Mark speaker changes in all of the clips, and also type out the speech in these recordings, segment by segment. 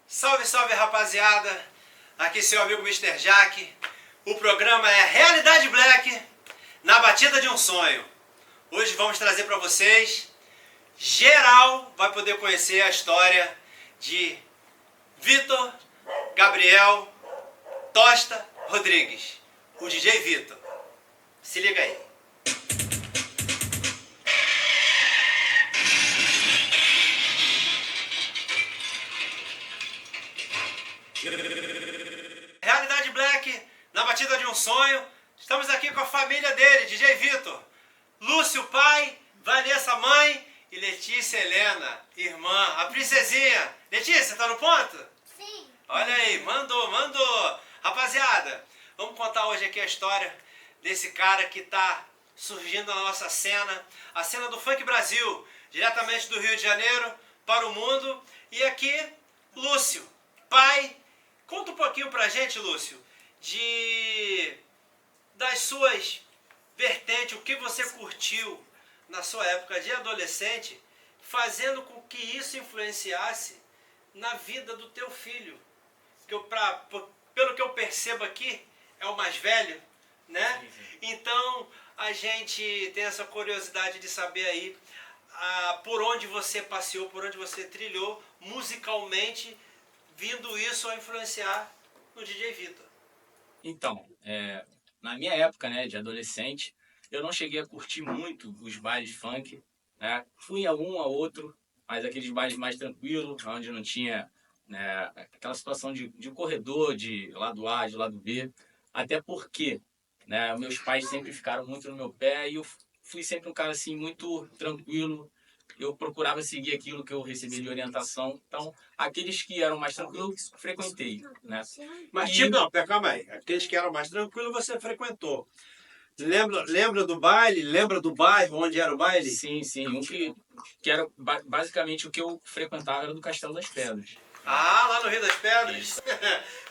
Speaker 1: Salve, salve, rapaziada! Aqui seu amigo Mr. Jack. O programa é Realidade Black na batida de um sonho. Hoje vamos trazer para vocês, geral vai poder conhecer a história de Vitor Gabriel Tosta Rodrigues, o DJ Vitor. Se liga aí. Realidade Black, na batida de um sonho. Estamos aqui com a família dele, DJ Vitor. Lúcio, pai, Vanessa, mãe e Letícia Helena, irmã, a princesinha. Letícia, tá no ponto?
Speaker 2: Sim.
Speaker 1: Olha aí, mandou. Rapaziada, vamos contar hoje aqui a história desse cara que tá surgindo na nossa cena, a cena do Funk Brasil, diretamente do Rio de Janeiro para o mundo. E aqui, Lúcio, pai. Conta um pouquinho pra gente, Lúcio, das suas vertentes, o que você curtiu na sua época de adolescente, fazendo com que isso influenciasse na vida do teu filho. Que pelo que eu percebo aqui, é o mais velho, né?
Speaker 3: Sim.
Speaker 1: Então, a gente tem essa curiosidade de saber aí por onde você passeou, por onde você trilhou musicalmente, vindo isso a influenciar no DJ Vitor.
Speaker 3: Então, na minha época, né, de adolescente, eu não cheguei a curtir muito os bailes funk, né? Fui a um a outro, mas aqueles bailes mais tranquilos, onde não tinha, né, aquela situação de corredor, de lado A, de lado B. Até porque, né, meus pais sempre ficaram muito no meu pé e eu fui sempre um cara assim muito tranquilo. Eu procurava seguir aquilo que eu recebia de orientação. Então, aqueles que eram mais tranquilos, frequentei, né?
Speaker 1: Mas calma aí. Aqueles que eram mais tranquilos você frequentou. Lembra do baile? Lembra do bairro, onde era o baile?
Speaker 3: Sim. Um que era basicamente o que eu frequentava era do Castelo das Pedras.
Speaker 1: Ah, lá no Rio das Pedras?
Speaker 3: Isso.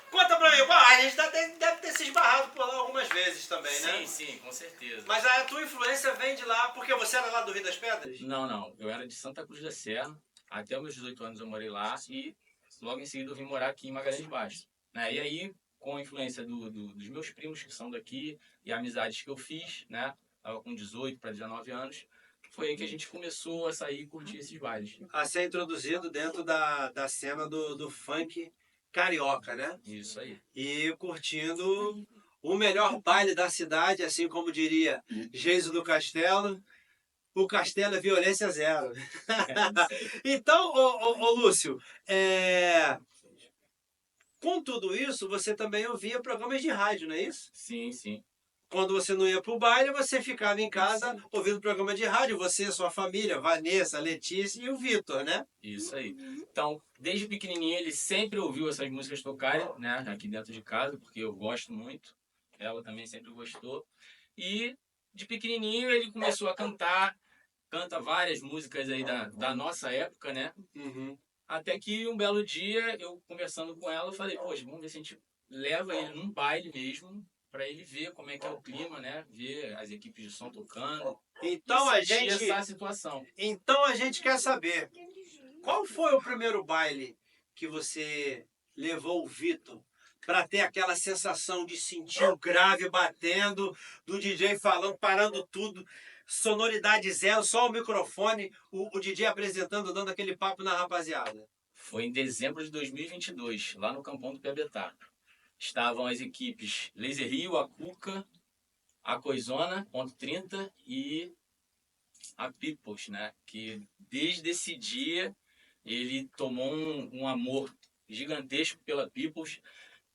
Speaker 1: Conta pra mim, a gente deve ter se esbarrado por lá algumas vezes também, né?
Speaker 3: Sim, com certeza.
Speaker 1: Mas a tua influência vem de lá, porque você era lá do Rio das Pedras?
Speaker 3: Não. Eu era de Santa Cruz da Serra. Até os meus 18 anos eu morei lá e logo em seguida eu vim morar aqui em Magalhães Baixo. Né? E aí, com a influência dos meus primos que são daqui e amizades que eu fiz, né? Estava com 18 para 19 anos, foi aí que a gente começou a sair e curtir esses bailes.
Speaker 1: A ser introduzido dentro da cena do funk carioca, né?
Speaker 3: Isso aí.
Speaker 1: E curtindo o melhor baile da cidade, assim como diria Geiso do Castelo. O Castelo é violência zero. Então, ô Lúcio, com tudo isso, você também ouvia programas de rádio, não é isso?
Speaker 3: Sim.
Speaker 1: Quando você não ia pro baile, você ficava em casa ouvindo programa de rádio, você, sua família, Vanessa, Letícia e o Vitor, né?
Speaker 3: Isso aí. Então, desde pequenininho ele sempre ouviu essas músicas tocarem, né, aqui dentro de casa, porque eu gosto muito. Ela também sempre gostou. E de pequenininho ele começou a cantar, canta várias músicas aí da nossa época, né?
Speaker 1: Uhum.
Speaker 3: Até que um belo dia, eu conversando com ela, eu falei, poxa, vamos ver se a gente leva ele num baile mesmo, para ele ver como é que é o clima, né? Ver as equipes de som tocando.
Speaker 1: Então
Speaker 3: e sentir essa situação.
Speaker 1: Então a gente quer saber, qual foi o primeiro baile que você levou o Vitor para ter aquela sensação de sentir o grave batendo, do DJ falando, parando tudo, sonoridade zero, só o microfone, o DJ apresentando, dando aquele papo na rapaziada?
Speaker 3: Foi em dezembro de 2022, lá no Campão do Piabetá. Estavam as equipes Laser Rio, a Cuca, a Coisona, ponto 30 e a Peoples, né? Que desde esse dia ele tomou um amor gigantesco pela Peoples,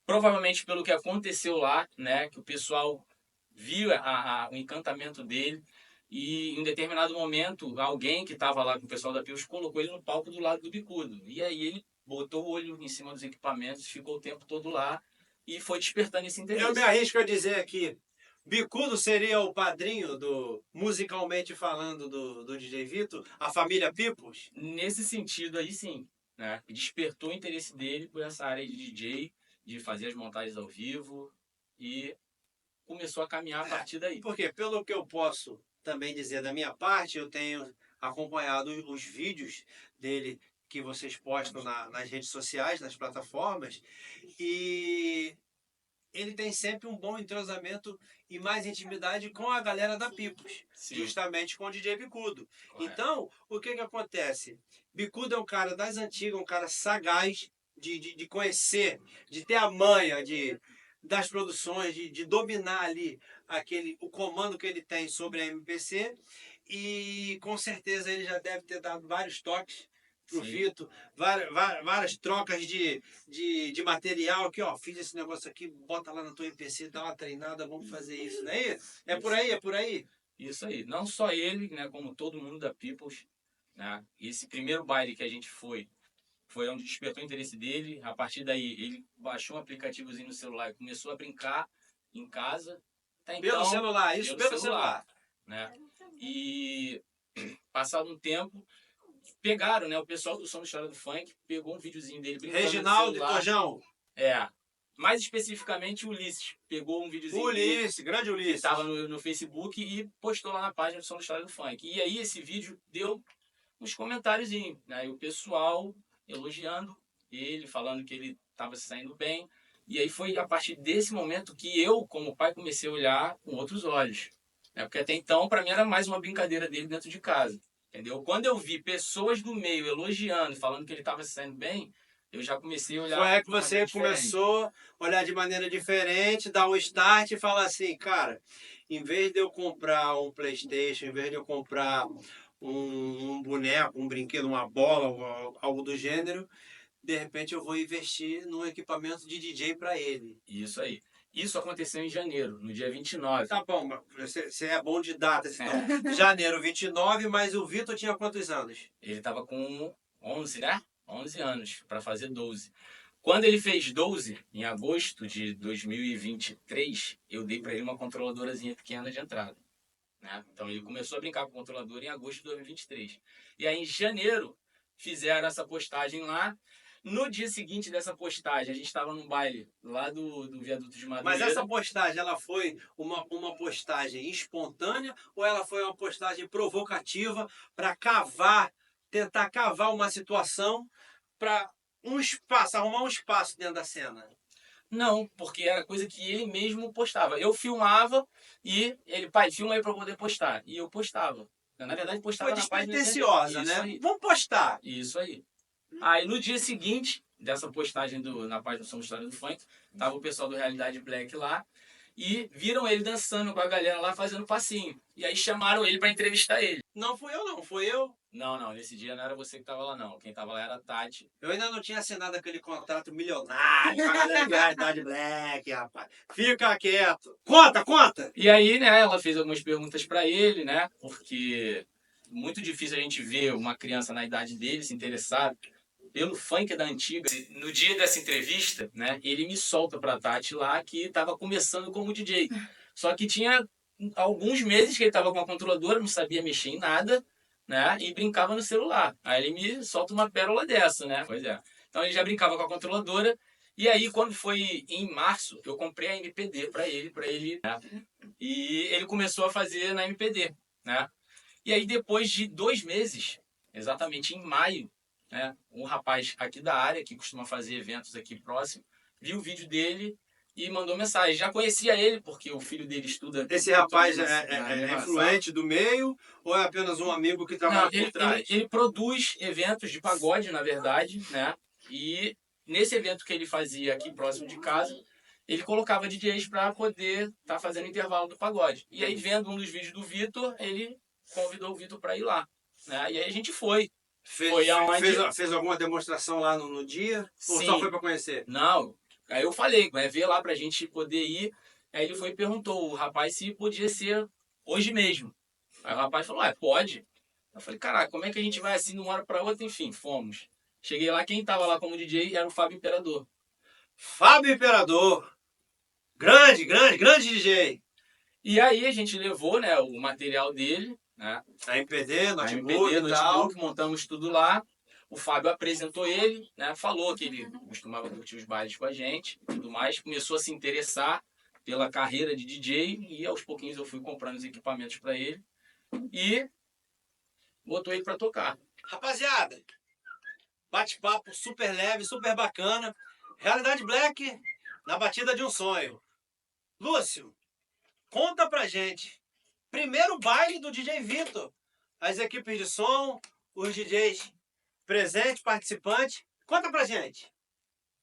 Speaker 3: provavelmente pelo que aconteceu lá, né? Que o pessoal viu o encantamento dele e em um determinado momento alguém que estava lá com o pessoal da Peoples colocou ele no palco do lado do Bicudo. E aí ele botou o olho em cima dos equipamentos, ficou o tempo todo lá e foi despertando esse interesse.
Speaker 1: Eu me arrisco a dizer aqui, Bicudo seria o padrinho musicalmente falando, do DJ Vitor, a família Peoples?
Speaker 3: Nesse sentido aí, sim, né? Despertou o interesse dele por essa área de DJ, de fazer as montagens ao vivo e começou a caminhar a partir daí.
Speaker 1: Porque, pelo que eu posso também dizer da minha parte, eu tenho acompanhado os vídeos dele que vocês postam nas redes sociais, nas plataformas, e ele tem sempre um bom entrosamento e mais intimidade com a galera da Pipos,
Speaker 3: Sim.
Speaker 1: justamente com o DJ Bicudo.
Speaker 3: Correto.
Speaker 1: Então, o que acontece? Bicudo é um cara das antigas, um cara sagaz de conhecer, de ter a manha das produções, de dominar ali o comando que ele tem sobre a MPC, e com certeza ele já deve ter dado vários toques pro
Speaker 3: Sim.
Speaker 1: Vitor, várias trocas de material aqui, ó, fiz esse negócio aqui, bota lá na tua MPC, dá uma treinada, vamos fazer isso, não é isso? É por aí, é por aí.
Speaker 3: Isso aí. Não só ele, né, como todo mundo da Peoples, né? Esse primeiro baile que a gente foi onde despertou o interesse dele. A partir daí, ele baixou um aplicativozinho no celular e começou a brincar em casa. Até
Speaker 1: Pelo
Speaker 3: então,
Speaker 1: celular, isso pelo celular.
Speaker 3: né? E passado um tempo, pegaram, né? O pessoal do Som da História do Funk pegou um videozinho dele brincando
Speaker 1: Reginaldo
Speaker 3: no
Speaker 1: e
Speaker 3: celular.
Speaker 1: Tojão.
Speaker 3: É. Mais especificamente, o Ulisses pegou um videozinho
Speaker 1: Ulisses, grande
Speaker 3: que
Speaker 1: Ulisses.
Speaker 3: estava no Facebook e postou lá na página do Som da História do Funk. E aí esse vídeo deu uns comentáriozinhos, né? E o pessoal elogiando ele, falando que ele estava se saindo bem. E aí foi a partir desse momento que eu, como pai, comecei a olhar com outros olhos. Né? Porque até então, para mim, era mais uma brincadeira dele dentro de casa. Entendeu? Quando eu vi pessoas do meio elogiando, falando que ele estava se saindo bem, eu já comecei a olhar.
Speaker 1: Foi aí que
Speaker 3: de maneira
Speaker 1: você
Speaker 3: diferente.
Speaker 1: começou a olhar de maneira diferente, dar um start e falar assim, cara, em vez de eu comprar um PlayStation, em vez de eu comprar um boneco, um brinquedo, uma bola, algo do gênero, de repente eu vou investir num equipamento de DJ para ele.
Speaker 3: Isso aí. Isso aconteceu em janeiro, no dia 29.
Speaker 1: Tá bom, mas você é bom de datas, então. Janeiro 29, mas o Vitor tinha quantos anos?
Speaker 3: Ele estava com 11, né? 11 anos, para fazer 12. Quando ele fez 12, em agosto de 2023, eu dei para ele uma controladorazinha pequena de entrada. Né? Então ele começou a brincar com o controlador em agosto de 2023. E aí em janeiro fizeram essa postagem lá. No dia seguinte dessa postagem, a gente estava num baile lá do viaduto de Madureira.
Speaker 1: Mas essa postagem, ela foi uma postagem espontânea ou ela foi uma postagem provocativa para tentar cavar uma situação para arrumar um espaço dentro da cena?
Speaker 3: Não, porque era coisa que ele mesmo postava. Eu filmava e ele, pai, filma aí para eu poder postar. E eu postava. Na verdade, postava
Speaker 1: Foi
Speaker 3: na página.
Speaker 1: despretensiosa,
Speaker 3: Isso
Speaker 1: né?
Speaker 3: aí.
Speaker 1: Vamos postar.
Speaker 3: Isso aí. Aí no dia seguinte dessa postagem na página do Somos História do Funk, tava o pessoal do Realidade Black lá e viram ele dançando com a galera lá fazendo passinho. E aí chamaram ele para entrevistar ele.
Speaker 1: Não fui eu, não. Foi eu.
Speaker 3: Não, nesse dia não era você que tava lá não. Quem tava lá era a Tati.
Speaker 1: Eu ainda não tinha assinado aquele contrato milionário com a galera do Realidade Black, rapaz. Fica quieto. Conta!
Speaker 3: E aí, né, ela fez algumas perguntas para ele, né, porque muito difícil a gente ver uma criança na idade dele se interessar pelo funk da antiga. No dia dessa entrevista, né, ele me solta pra Tati lá que estava começando como DJ. Só que tinha alguns meses que ele estava com a controladora, não sabia mexer em nada, né, e brincava no celular. Aí ele me solta uma pérola dessa, né? Pois é. Então ele já brincava com a controladora. E aí, quando foi em março, eu comprei a MPD para ele, né? E ele começou a fazer na MPD, né? E aí, depois de 2 meses, exatamente em maio, né, um rapaz aqui da área, que costuma fazer eventos aqui próximo, viu o vídeo dele e mandou mensagem. Já conhecia ele, porque o filho dele estuda...
Speaker 1: Esse rapaz
Speaker 3: na
Speaker 1: é influente do meio ou é apenas um amigo que trabalha por trás?
Speaker 3: Ele produz eventos de pagode, na verdade, né? E nesse evento que ele fazia aqui próximo de casa, ele colocava DJs para poder estar fazendo intervalo do pagode. E aí, vendo um dos vídeos do Vitor, ele convidou o Vitor para ir lá. Né? E aí a gente foi.
Speaker 1: Fez alguma demonstração lá no dia? Ou
Speaker 3: Sim.
Speaker 1: só foi para conhecer?
Speaker 3: Não. Aí eu falei, vai ver lá pra gente poder ir. Aí ele foi e perguntou o rapaz se podia ser hoje mesmo. Aí o rapaz falou, pode. Eu falei, caraca, como é que a gente vai assim de uma hora pra outra? Enfim, fomos. Cheguei lá, quem tava lá como DJ era o Fábio Imperador.
Speaker 1: Fábio Imperador. Grande DJ.
Speaker 3: E aí a gente levou, né, o material dele, né?
Speaker 1: A MPD,
Speaker 3: A MPD,
Speaker 1: notebook e tal.
Speaker 3: notebook, montamos tudo lá. O Fábio apresentou ele, né? Falou que ele costumava curtir os bailes com a gente e tudo mais. Começou a se interessar pela carreira de DJ e aos pouquinhos eu fui comprando os equipamentos para ele e botou ele para tocar.
Speaker 1: Rapaziada, Bate-papo super leve, super bacana. Realidade Black na batida de um sonho. Lúcio, conta pra gente. Primeiro baile do DJ Vitor. As equipes de som, os DJs presentes, participantes. Conta pra gente.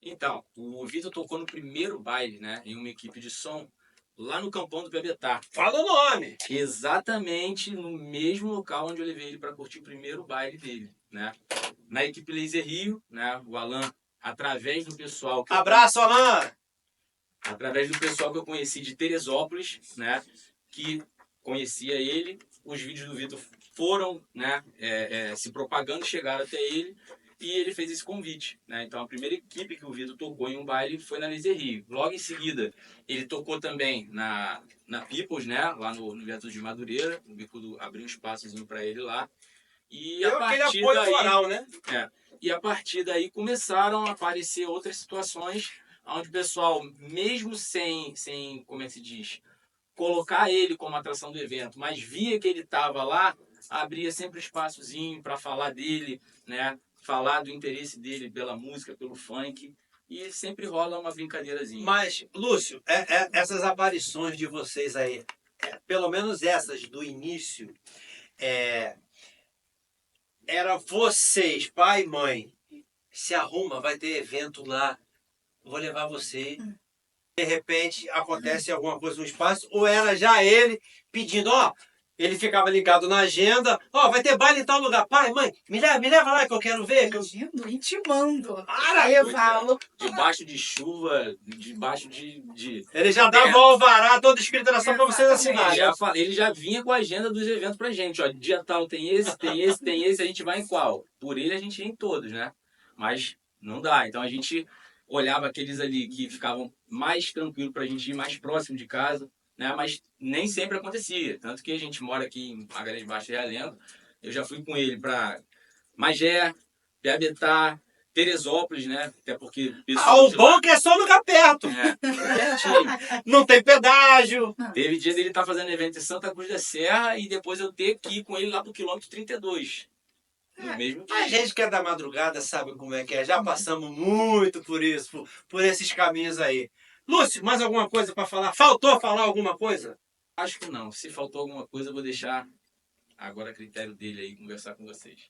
Speaker 3: Então, o Vitor tocou no primeiro baile, né, em uma equipe de som, lá no Campão do Piabetá.
Speaker 1: Fala o nome.
Speaker 3: Exatamente no mesmo local onde eu levei ele para curtir o primeiro baile dele, né? Na equipe Laser Rio, né, o Alan, através do pessoal que
Speaker 1: Abraço, Alan.
Speaker 3: através do pessoal que eu conheci de Teresópolis, né, que conhecia ele, os vídeos do Vitor foram, né, se propagando, chegaram até ele, e ele fez esse convite, né? Então a primeira equipe que o Vitor tocou em um baile foi na Laser Rio. Logo em seguida, ele tocou também na Peoples, né, lá no Viaduto de Madureira, o Bicudo abriu um espaçozinho para ele lá. E a
Speaker 1: Deu aquele
Speaker 3: partir
Speaker 1: apoio
Speaker 3: daí,
Speaker 1: moral, né?
Speaker 3: e a partir daí começaram a aparecer outras situações onde o pessoal, mesmo sem, como é que se diz, colocar ele como atração do evento, mas via que ele estava lá, abria sempre um espaçozinho para falar dele, né? Falar do interesse dele pela música, pelo funk, e sempre rola uma brincadeirazinha.
Speaker 1: Mas, Lúcio, essas aparições de vocês aí, pelo menos essas do início, era vocês, pai e mãe, se arruma, vai ter evento lá, vou levar você. De repente acontece alguma coisa no espaço, ou era já ele pedindo, ó, ele ficava ligado na agenda, ó, vai ter baile em tal lugar, pai, mãe, me leva lá que eu quero ver.
Speaker 2: Intimando.
Speaker 1: Para,
Speaker 2: Aí eu falo.
Speaker 3: Debaixo de chuva, debaixo de
Speaker 1: ele já dava o alvará todo escrito, era só pra vocês
Speaker 2: Exatamente.
Speaker 1: assinarem.
Speaker 3: ele já vinha com a agenda dos eventos pra gente, ó, dia tal tem esse, tem esse, tem esse, a gente vai em qual? Por ele a gente ia em todos, né? Mas não dá, então a gente olhava aqueles ali que ficavam mais tranquilo pra gente ir mais próximo de casa, né? Mas nem sempre acontecia, tanto que a gente mora aqui em Magalhães Baixo e Realengo, eu já fui com ele pra Magé, Piabetá, Teresópolis, né? Até porque
Speaker 1: O bom é que é só lugar perto.
Speaker 3: pertinho.
Speaker 1: Não tem pedágio.
Speaker 3: Teve dia dele estar fazendo evento em Santa Cruz da Serra e depois eu ter que ir com ele lá pro quilômetro 32. No mesmo dia.
Speaker 1: A gente que é da madrugada sabe como é que é. Já passamos muito por isso, por esses caminhos aí. Lúcio, mais alguma coisa para falar? Faltou falar alguma coisa?
Speaker 3: Acho que não. Se faltou alguma coisa, eu vou deixar agora a critério dele aí conversar com vocês.